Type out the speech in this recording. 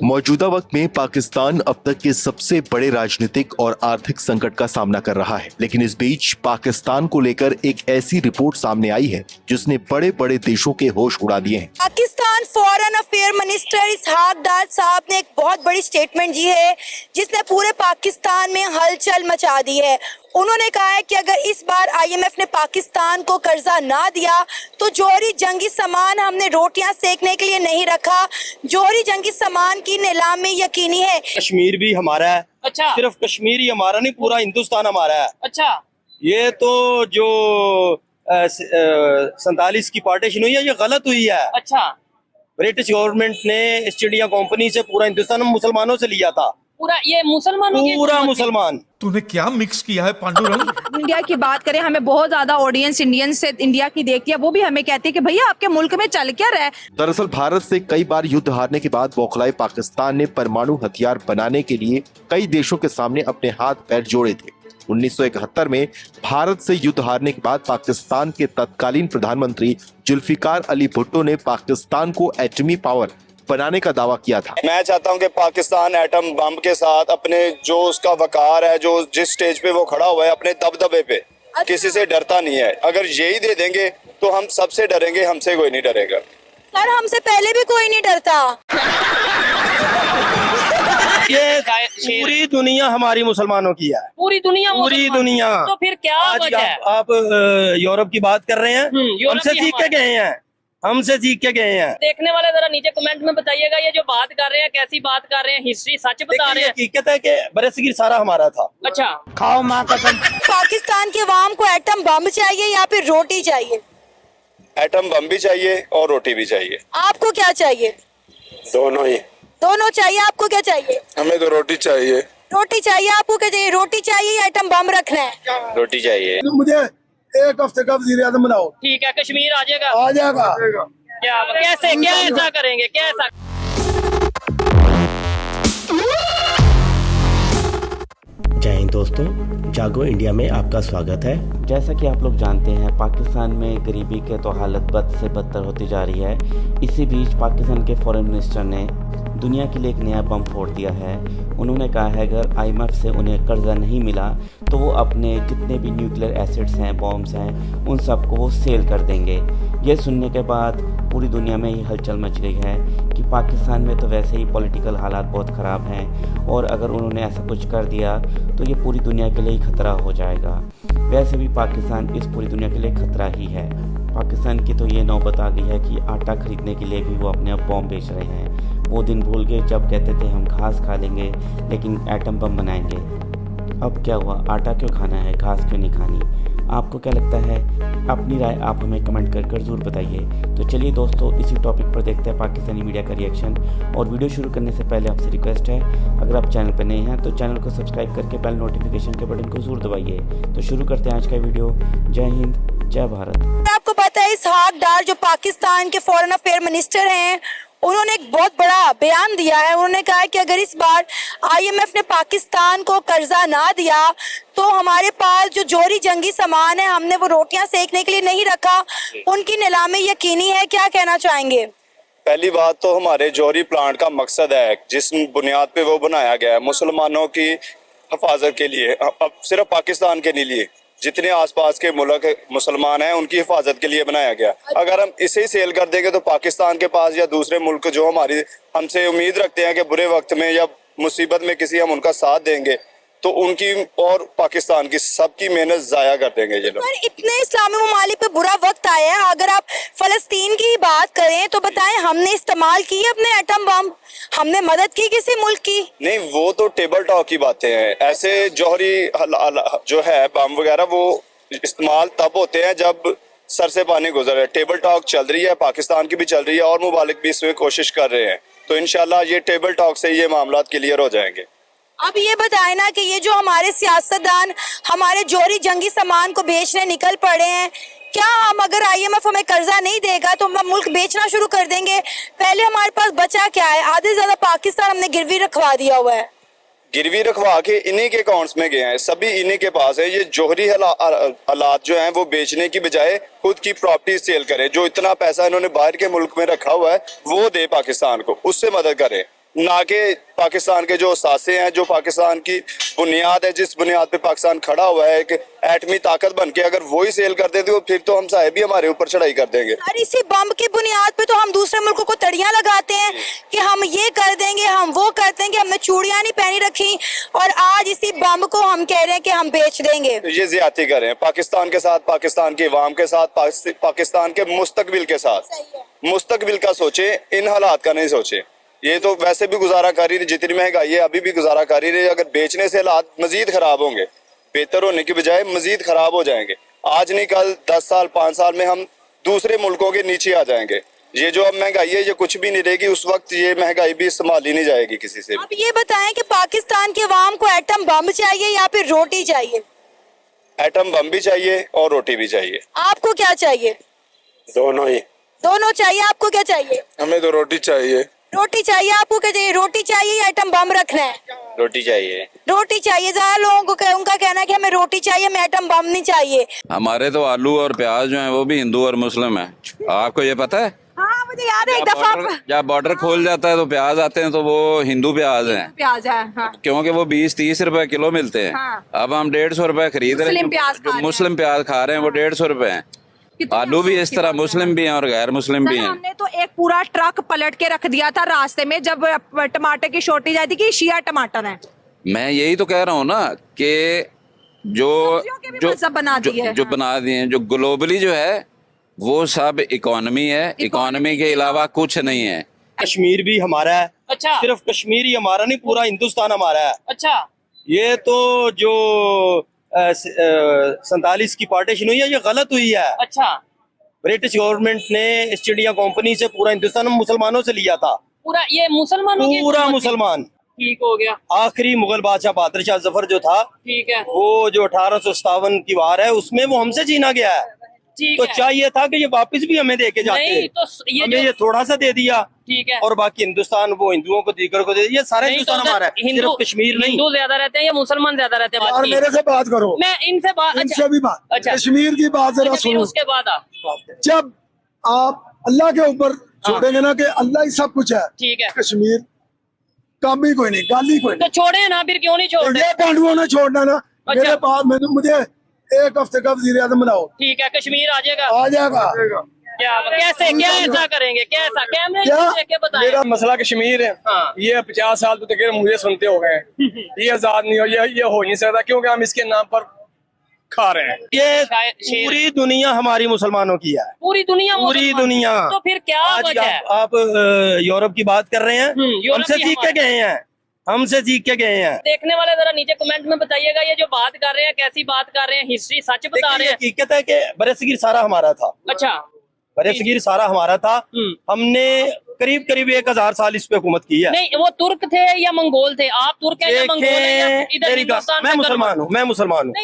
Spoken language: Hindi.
मौजूदा वक्त में पाकिस्तान अब तक के सबसे बड़े राजनीतिक और आर्थिक संकट का सामना कर रहा है, लेकिन इस बीच पाकिस्तान को लेकर एक ऐसी रिपोर्ट सामने आई है जिसने बड़े बड़े देशों के होश उड़ा दिए हैं। पाकिस्तान फॉरेन अफेयर मिनिस्टर इसहाक डार साहब ने एक बहुत बड़ी स्टेटमेंट दी है जिसने पूरे पाकिस्तान में हलचल मचा दी है। उन्होंने कहा है कि अगर इस बार IMF ने पाकिस्तान को कर्जा ना दिया तो जौहरी जंगी सामान हमने रोटियां सेकने के लिए नहीं रखा। जौहरी जंगी सामान की नीलामी यकीनी है। कश्मीर भी हमारा है। अच्छा। सिर्फ कश्मीर ही हमारा नहीं, पूरा हिंदुस्तान हमारा है। अच्छा। ये तो जो 47 की पार्टीशन हुई है ये गलत हुई है। अच्छा। ब्रिटिश गवर्नमेंट ने ईस्ट इंडिया कंपनी से पूरा हिंदुस्तान मुसलमानों से लिया था। पूरा ये मुसलमानों की पूरा मुसलमान। तूने क्या मिक्स किया है पांडुरंग? इंडिया की बात करें, हमें बहुत ज्यादा ऑडियंस इंडियन से इंडिया की देखती है, वो भी हमें कहती है कि भैया आपके मुल्क में चल क्या रहा है। दरअसल भारत से कई बार युद्ध हारने के बाद बौखलाए पाकिस्तान ने परमाणु हथियार बनाने के लिए कई देशों के सामने अपने हाथ पैर जोड़े थे। 1971 में भारत से युद्ध हारने के बाद पाकिस्तान के तत्कालीन प्रधानमंत्री जुल्फिकार अली भुट्टो ने पाकिस्तान को एटमी पावर बनाने का दावा किया था। मैं चाहता हूं कि पाकिस्तान एटम बम के साथ अपने जो उसका वकार है, जो जिस स्टेज पे वो खड़ा हुआ है अपने दबदबे पे, किसी से डरता नहीं है। अगर यही दे देंगे तो हम सबसे डरेंगे, हमसे कोई नहीं डरेगा। सर हमसे पहले भी कोई नहीं डरता। ये पूरी दुनिया हमारी मुसलमानों की है। पूरी दुनिया तो फिर क्या वजह है? आप यूरोप की बात कर रहे हैं, हमसे सीख के गए हैं, हमसे सीख के गए हैं। देखने वाले जरा नीचे कमेंट में बताइएगा ये जो बात कर रहे हैं कैसी बात कर रहे हैं, हिस्ट्री सच बता रहे हैं। हकीकत है कि बरसगीर सारा हमारा था। अच्छा। खाओ माँ कसम। पाकिस्तान के अवाम को एटम बम चाहिए या फिर रोटी चाहिए? एटम बम भी चाहिए और रोटी भी चाहिए। आपको क्या चाहिए? दोनों ही। दोनों चाहिए। आपको क्या चाहिए? हमें तो रोटी चाहिए। रोटी चाहिए। आपको क्या चाहिए? रोटी चाहिए या एटम बम रखना है? रोटी चाहिए। मुझे एक हफ्ते का वज़ीर आज़म बनाओ। ठीक है, कश्मीर आ जाएगा। आ जाएगा। क्या कैसे क्या ऐसा करेंगे, क्या ऐसा? जय हिंद दोस्तों, जागो इंडिया में आपका स्वागत है। जैसा कि आप लोग जानते हैं पाकिस्तान में गरीबी के तो हालत बद से बदतर होती जा रही है। इसी बीच पाकिस्तान के फॉरेन मिनिस्टर ने दुनिया के लिए एक नया बम फोड़ दिया है। उन्होंने कहा है अगर IMF से उन्हें कर्जा नहीं मिला तो वो अपने जितने भी न्यूक्लियर एसिड्स हैं, बॉम्ब्स हैं, उन सबको वो सेल कर देंगे। ये सुनने के बाद पूरी दुनिया में ही हलचल मच गई है कि पाकिस्तान में तो वैसे ही पॉलिटिकल हालात बहुत ख़राब हैं और अगर उन्होंने ऐसा कुछ कर दिया तो ये पूरी दुनिया के लिए ही खतरा हो जाएगा। वैसे भी पाकिस्तान इस पूरी दुनिया के लिए खतरा ही है। पाकिस्तान की तो ये नौबत आ गई है कि आटा खरीदने के लिए भी वो अपने आप बॉम्ब बेच रहे हैं। वो दिन भूल गए जब कहते थे हम घास खा लेंगे लेकिन एटम बम बनाएंगे। अब क्या हुआ? आटा क्यों खाना है, घास क्यों नहीं खानी? आपको क्या लगता है? अपनी राय आप हमें कमेंट कर ज़रूर बताइए। तो चलिए दोस्तों, इसी टॉपिक पर देखते हैं पाकिस्तानी मीडिया का रिएक्शन। और वीडियो शुरू करने से पहले आपसे रिक्वेस्ट है, अगर आप चैनल पर नए हैं तो चैनल को सब्सक्राइब करके बेल नोटिफिकेशन के बटन को ज़रूर दबाइए। तो शुरू करते हैं आज का वीडियो। जय हिंद, जय भारत। आपको पता है इसहाक डार जो पाकिस्तान के फॉरेन अफेयर मिनिस्टर हैं, उन्होंने एक बहुत बड़ा बयान दिया है। उन्होंने कहा है कि अगर इस बार IMF ने पाकिस्तान को कर्जा ना दिया तो हमारे पास जो जौहरी जंगी सामान है हमने वो रोटियां सेकने के लिए नहीं रखा, उनकी नीलामी यकीनी है। क्या कहना चाहेंगे? पहली बात तो हमारे जौहरी प्लांट का मकसद है, जिस बुनियाद पे वो बनाया गया है, मुसलमानों की हिफाजत के लिए। अब सिर्फ पाकिस्तान के नहीं लिए, जितने आसपास के मुल्क मुसलमान हैं उनकी हिफाजत के लिए बनाया गया। अगर हम इसे ही सेल कर देंगे तो पाकिस्तान के पास या दूसरे मुल्क जो हमारी हमसे उम्मीद रखते हैं कि बुरे वक्त में या मुसीबत में किसी हम उनका साथ देंगे तो उनकी और पाकिस्तान की सबकी मेहनत जाया कर देंगे ये लोग। इतने इस्लामी ममालिक पे बुरा वक्त आया है, अगर आप फलस्तीन की बात करें तो बताएं हमने इस्तेमाल की अपने एटम बम, हमने मदद की किसी मुल्क की? नहीं, वो तो टेबल टॉक की बातें हैं। ऐसे जौहरी जो है बम वगैरह वो इस्तेमाल तब होते हैं जब सर से पानी गुजर रहा है। टेबल टॉक चल रही है, पाकिस्तान की भी चल रही है और मुमालिक भी इसमें कोशिश कर रहे हैं। तो इंशाल्लाह ये टेबल टॉक से ये मामला क्लियर हो जाएंगे। अब ये बताए ना कि ये जो हमारे सियासतदान हमारे जौहरी जंगी सामान को बेचने निकल पड़े हैं, क्या हम अगर IMF हमें कर्जा नहीं देगा तो हम मुल्क बेचना शुरू कर देंगे? पहले हमारे पास बचा क्या है? आधे से ज्यादा पाकिस्तान हमने गिरवी रखवा दिया हुआ है। गिरवी रखवा के इन्हीं के अकाउंट्स में गए हैं, सभी इन्हीं के पास है। ये जौहरी हालात जो हैं वो बेचने की बजाय खुद की प्रॉपर्टी सेल करें। जो इतना पैसा इन्होंने बाहर के मुल्क में रखा हुआ है वो दे पाकिस्तान को, उससे मदद करें। ना कि पाकिस्तान के जो सासे हैं, जो पाकिस्तान की बुनियाद है, जिस बुनियाद पे पाकिस्तान खड़ा हुआ है एक एटमी ताकत बन के, अगर वही सेल कर देते तो फिर तो हम साहे भी हमारे ऊपर चढ़ाई कर देंगे। और इसी बम की बुनियाद पे तो हम दूसरे मुल्कों को तड़ियां लगाते हैं कि हम ये कर देंगे, हम वो कर देंगे, हमने चूड़ियां नहीं पहनी रखी और आज इसी बम को हम कह रहे हैं कि हम बेच देंगे। ये ज्यादती कर रहे हैं पाकिस्तान के साथ, पाकिस्तान की अवाम के साथ, पाकिस्तान के मुस्तकबिल के साथ। मुस्तकबिल का सोचे, इन हालात का नहीं सोचे। ये तो वैसे भी गुजारा कर रही, जितनी महंगाई है अभी भी गुजारा कर रही है। अगर बेचने से हालात मजीद खराब होंगे, बेहतर होने की बजाय मजीद खराब हो जाएंगे। आज नहीं कल 10 साल 5 साल में हम दूसरे मुल्कों के नीचे आ जाएंगे। ये जो अब महंगाई है ये कुछ भी नहीं रहेगी, उस वक्त ये महंगाई भी संभाली नहीं जाएगी किसी से भी। आप ये बताएं कि पाकिस्तान की अवाम को एटम बम चाहिए या फिर रोटी चाहिए? एटम बम भी चाहिए और रोटी भी चाहिए। आपको क्या चाहिए? दोनों ही। दोनों चाहिए। आपको क्या चाहिए? हमें तो रोटी चाहिए। रोटी चाहिए। आपको क्या चाहिए? रोटी चाहिए या एटम बम रखना है? रोटी चाहिए। रोटी चाहिए। ज़्यादा लोगों को उनका कहना है कि हमें रोटी चाहिए, हमें एटम बम नहीं चाहिए। हमारे तो आलू और प्याज जो हैं वो भी हिंदू और मुस्लिम हैं। आपको ये पता है? हाँ मुझे याद है एक दफा जब बॉर्डर खोल जाता है तो प्याज आते हैं तो वो हिंदू प्याज हैं, प्याज है। हाँ। क्योंकि वो 20-30 रुपए किलो मिलते हैं। हाँ। अब हम 150 रुपए खरीद रहे मुस्लिम हैं। प्याज खा जो रहे हैं। मुस्लिम प्याज खा रहे हैं वो 150 रुपए हैं। कितनी आलू भी अफसोस इस की तरह बात है। मुस्लिम भी हैं और गैर मुस्लिम भी सर, हैं। हमने तो एक पूरा ट्रक पलट के रख दिया था रास्ते में जब टमाटर की शॉर्टेज आई थी कि शिया टमाटर है। मैं यही तो कह रहा हूँ ना कि सब्जियों के भी मज़हब बना दिए हैं। जो बना दिए हैं, जो ग्लोबली जो है वो सब इकोनॉमी है, इकोनॉमी के अलावा कुछ नहीं है। कश्मीर भी हमारा है। अच्छा। सिर्फ कश्मीर ही हमारा नहीं, पूरा हिंदुस्तान हमारा है। अच्छा। ये तो जो 47 की पार्टीशन हुई है ये गलत हुई है। अच्छा। ब्रिटिश गवर्नमेंट ने ईस्ट इंडिया कंपनी से पूरा हिंदुस्तान मुसलमानों से लिया था। पूरा ये मुसलमानों की पूरा हुकूमत थी। मुसलमान। ठीक हो गया। आखिरी मुगल बादशाह बहादुर शाह जफर जो था, ठीक है। वो जो 1857 की वार है उसमें वो हमसे छीना गया है। ठीक तो है। चाहिए था कि ये वापस भी हमें दे के जाते। नहीं तो ये हमें जो ये थोड़ा सा दे दिया। ठीक है। और बाकी हिंदुस्तान वो हिंदुओं को दीगर को दे दिया। ये सारा नहीं तो हिंदुस्तान हमारा है, हिंदू सिर्फ कश्मीर नहीं। हिंदू ज्यादा रहते हैं या मुसलमान ज्यादा रहते हैं? यार बात की। मेरे से बात करो, मैं इनसे बात इनसे भी बात। अच्छा। कश्मीर की बात जरा अच्छा, फिर सुनो। उसके बाद जब आप अल्लाह के ऊपर छोड़ेंगे ना कि अल्लाह ही सब कुछ है, ठीक है। कश्मीर काम ही कोई नहीं, गाली कोई तो छोड़े ना, फिर क्यों नहीं छोड़ नहीं। रहे? ये पांडुओं ने छोड़ना ना। अच्छा। मेरे पास मुझे एक हफ्ते का वजीर आजम बनाओ, ठीक है, कश्मीर आ जाएगा। आ जाएगा। क्या कैसे क्या ऐसा करेंगे? कैसा कैमरे क्या? देख के बताएं। मेरा मसला कश्मीर है। हाँ। ये 50 साल तो तक मुझे सुनते हो गए। ये आजाद नहीं हो, ये हो नहीं सकता क्योंकि हम इसके नाम पर खा रहे हैं। ये शेर- पूरी दुनिया हमारी मुसलमानों की है। पूरी दुनिया पूरी मुसलमान। दुनिया। तो फिर क्या आज वजह है? आप यूरोप की बात कर रहे हैं, यूरोप हमसे की सीख के हमारे- गए हैं, हमसे सीख के गए हैं। देखने वाले जरा नीचे कमेंट में बताइएगा ये जो बात कर रहे हैं कैसी बात कर रहे हैं, हिस्ट्री सच बता देखिए, रहे ये हैं? हकीकत है कि बरसगीर सारा हमारा था। अच्छा। बरसगीर सारा हमारा था। हमने करीब करीब 1000 साल इस पे हुकूमत की है। नहीं वो तुर्क थे या मंगोल थे? आप तुर्क हैं या मंगोल हैं या देखें, इधर मेरी बात- हिंदुस्तान मैं में मुसलमान हूँ, मैं मुसलमान हूँ।